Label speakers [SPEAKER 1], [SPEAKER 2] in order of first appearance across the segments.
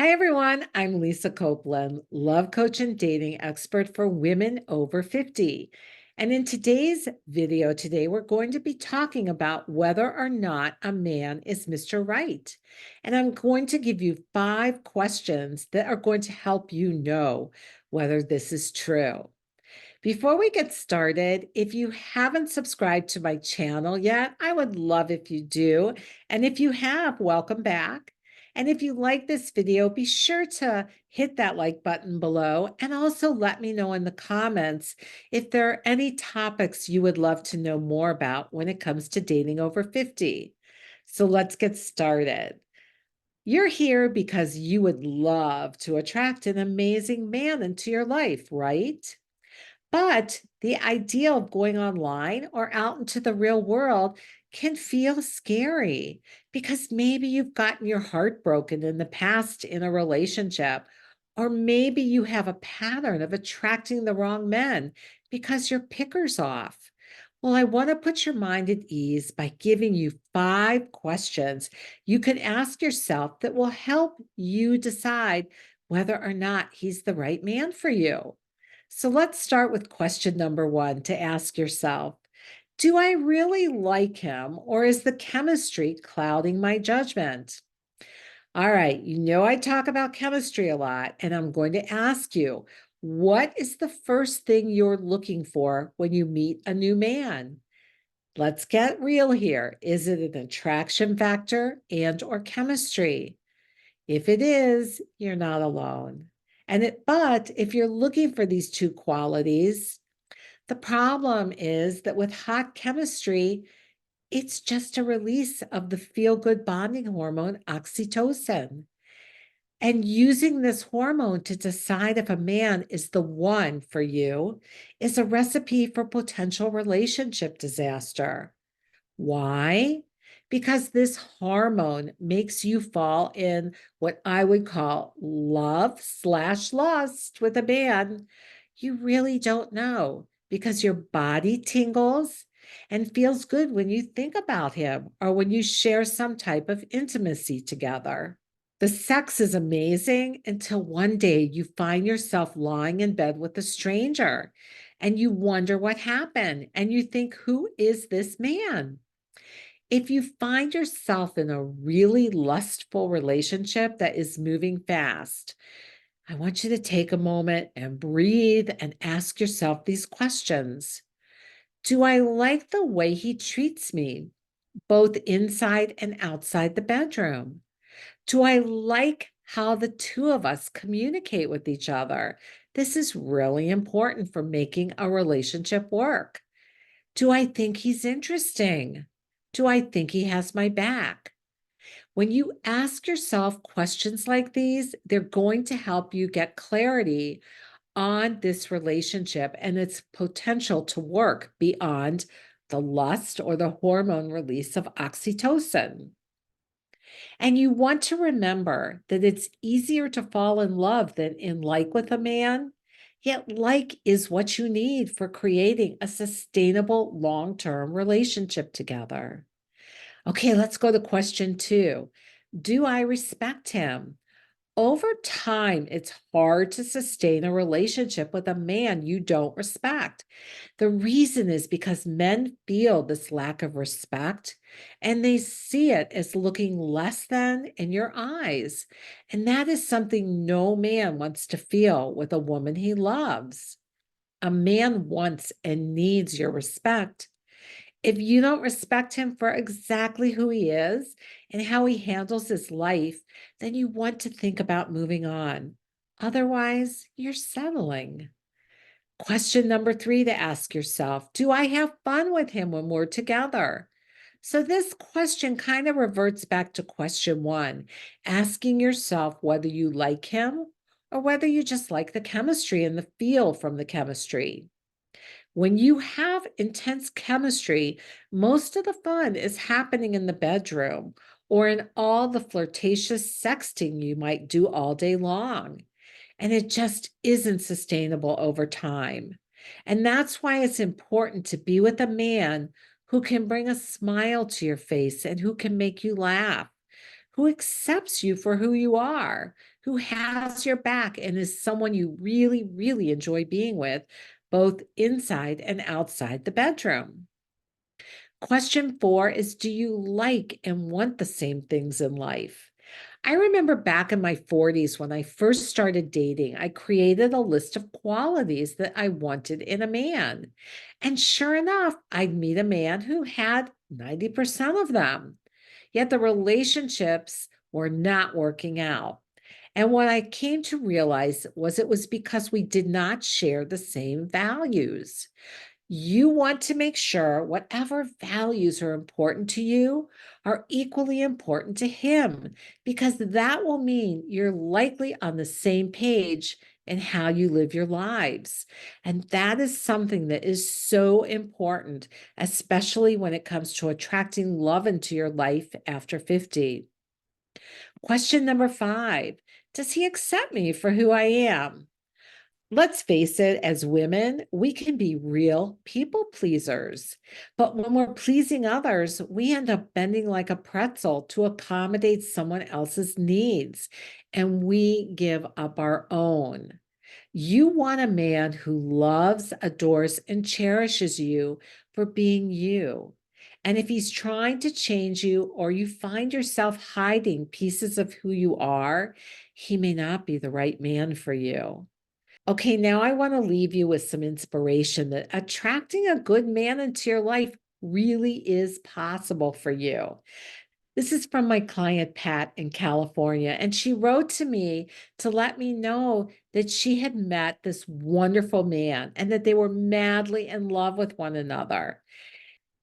[SPEAKER 1] Hi, everyone. I'm Lisa Copeland, love coach and dating expert for women over 50. And in today's video we're going to be talking about whether or not a man is Mr. Right. And I'm going to give you 5 questions that are going to help you know whether this is true. Before we get started, if you haven't subscribed to my channel yet, I would love if you do. And if you have, welcome back. And if you like this video, be sure to hit that like button below and also let me know in the comments if there are any topics you would love to know more about when it comes to dating over 50. So let's get started. You're here because you would love to attract an amazing man into your life, right? But the idea of going online or out into the real world can feel scary because maybe you've gotten your heart broken in the past in a relationship, or maybe you have a pattern of attracting the wrong men because your picker's off. Well, I want to put your mind at ease by giving you 5 questions you can ask yourself that will help you decide whether or not he's the right man for you. So let's start with question number 1 to ask yourself, do I really like him, or is the chemistry clouding my judgment? All right, I talk about chemistry a lot, and I'm going to ask you, what is the first thing you're looking for when you meet a new man? Let's get real here. Is it an attraction factor and or chemistry? If it is, you're not alone. But if you're looking for these 2 qualities, the problem is that with hot chemistry, it's just a release of the feel-good bonding hormone, oxytocin. And using this hormone to decide if a man is the one for you is a recipe for potential relationship disaster. Why? Because this hormone makes you fall in what I would call love/lust with a man you really don't know, because your body tingles and feels good when you think about him or when you share some type of intimacy together. The sex is amazing until one day you find yourself lying in bed with a stranger and you wonder what happened and you think, who is this man? If you find yourself in a really lustful relationship that is moving fast, I want you to take a moment and breathe and ask yourself these questions. Do I like the way he treats me, both inside and outside the bedroom? Do I like how the 2 of us communicate with each other? This is really important for making a relationship work. Do I think he's interesting? Do I think he has my back? When you ask yourself questions like these, they're going to help you get clarity on this relationship and its potential to work beyond the lust or the hormone release of oxytocin. And you want to remember that it's easier to fall in love than in like with a man. Yet, like is what you need for creating a sustainable long-term relationship together. Okay, let's go to question 2. Do I respect him? Over time, it's hard to sustain a relationship with a man you don't respect. The reason is because men feel this lack of respect and they see it as looking less than in your eyes. And that is something no man wants to feel with a woman he loves. A man wants and needs your respect. If you don't respect him for exactly who he is and how he handles his life, then you want to think about moving on. Otherwise, you're settling. Question number 3 to ask yourself, do I have fun with him when we're together? So this question kind of reverts back to question 1, asking yourself whether you like him or whether you just like the chemistry and the feel from the chemistry. When you have intense chemistry, most of the fun is happening in the bedroom or in all the flirtatious sexting you might do all day long. And it just isn't sustainable over time. And that's why it's important to be with a man who can bring a smile to your face and who can make you laugh, who accepts you for who you are, who has your back, and is someone you really, really enjoy being with, both inside and outside the bedroom. Question 4 is, do you like and want the same things in life? I remember back in my 40s when I first started dating, I created a list of qualities that I wanted in a man. And sure enough, I'd meet a man who had 90% of them. Yet the relationships were not working out. And what I came to realize was it was because we did not share the same values. You want to make sure whatever values are important to you are equally important to him, because that will mean you're likely on the same page in how you live your lives. And that is something that is so important, especially when it comes to attracting love into your life after 50. Question number 5, does he accept me for who I am? Let's face it, as women, we can be real people pleasers. But when we're pleasing others, we end up bending like a pretzel to accommodate someone else's needs, and we give up our own. You want a man who loves, adores, and cherishes you for being you. And if he's trying to change you, or you find yourself hiding pieces of who you are, he may not be the right man for you. Okay, now I want to leave you with some inspiration that attracting a good man into your life really is possible for you. This is from my client, Pat, in California, and she wrote to me to let me know that she had met this wonderful man and that they were madly in love with one another.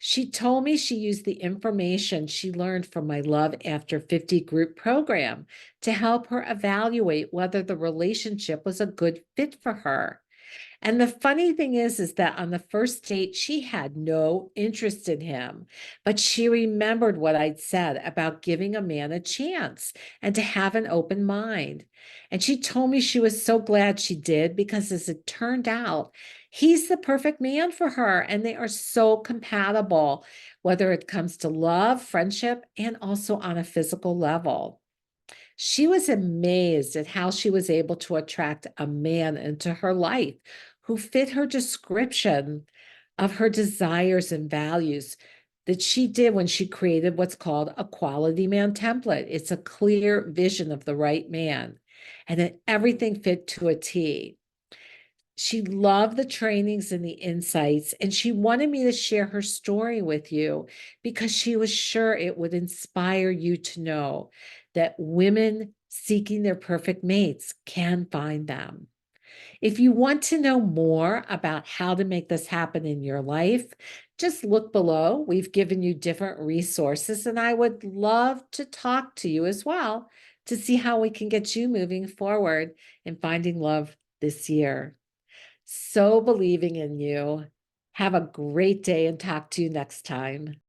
[SPEAKER 1] She told me she used the information she learned from my Love After 50 group program to help her evaluate whether the relationship was a good fit for her. And the funny thing is that on the first date, she had no interest in him, but she remembered what I'd said about giving a man a chance and to have an open mind. And she told me she was so glad she did because, as it turned out, he's the perfect man for her and they are so compatible, whether it comes to love, friendship, and also on a physical level. She was amazed at how she was able to attract a man into her life who fit her description of her desires and values that she did when she created what's called a quality man template. It's a clear vision of the right man, and then everything fit to a T. She loved the trainings and the insights, and she wanted me to share her story with you because she was sure it would inspire you to know that women seeking their perfect mates can find them. If you want to know more about how to make this happen in your life, just look below. We've given you different resources, and I would love to talk to you as well to see how we can get you moving forward and finding love this year. So believing in you. Have a great day and talk to you next time.